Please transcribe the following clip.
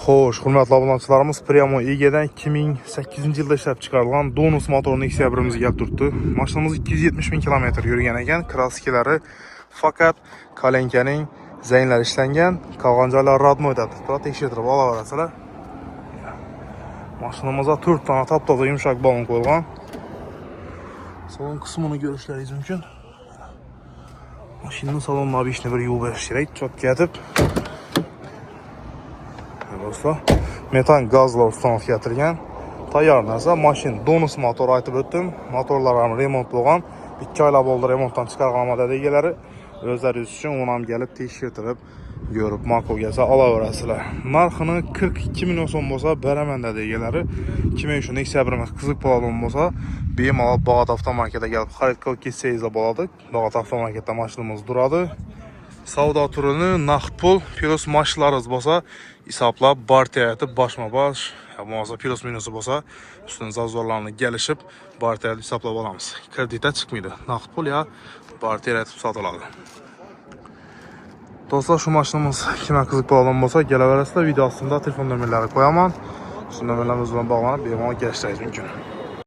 Xo'sh, hurmatli obunachilarimiz, Primo Ege'dan 2008-yilda ishlab chiqarilgan Donus motorli X-birimiz kelib turibdi. Mashinamiz 270 ming kilometr yurgan ekan. Kraskalari faqat kolenkaning zanglari ishlangan, qolgan joylari rodnoyda. Biroq tekshirtirib olaverasizlar. Mashinamizda 4 dona top-toza yumshoq balon qo'yilgan. Salon qismini ko'rishlaringiz mumkin. Mashinaning salon nabishni bir yuvib berish kerak, cho'tka etib. Dostlar, metan gazlar ustanov keltirilgan. Tayyor narsa. Mashina Donus motor aytib o'tdim. Motorlar ham remont bo'lgan. 2 oylab bo'ldi remontdan chiqarganmada egalari. O'zlaringiz uchun uni ham kelib tekshirtirib, ko'rib ma'qul kelsa olaverasizlar. Narxini 42 million so'm bo'lsa beraman dedi egalari. Kimga shu X-birimiz qiziq bo'ladigan bo'lsa, bemalol Bog'ot avtomarketga kelib xarid qilib ketsangiz bo'ladi. Bog'ot avtomarketda mashinamiz turadi. Savdo turini naqd pul, plus mashinalarimiz bo'lsa, hisoblab barter etib boshma-bosh, bo'lmasa plus minusi bo'lsa, ustidan zazorlarni kelishib, barter etib hisoblab olamiz. Kreditda chiqmaydi. Naqd pul ya barter etib sotiladi. Do'stlar, shu mashinamiz kimga qiziq bo'ladigan bo'lsa, kelaverasizlar. Video ostida telefon nomerlari qo'yaman. Shu nomerlarimiz bilan bog'lanib, bemalol kelishlaringiz mumkin.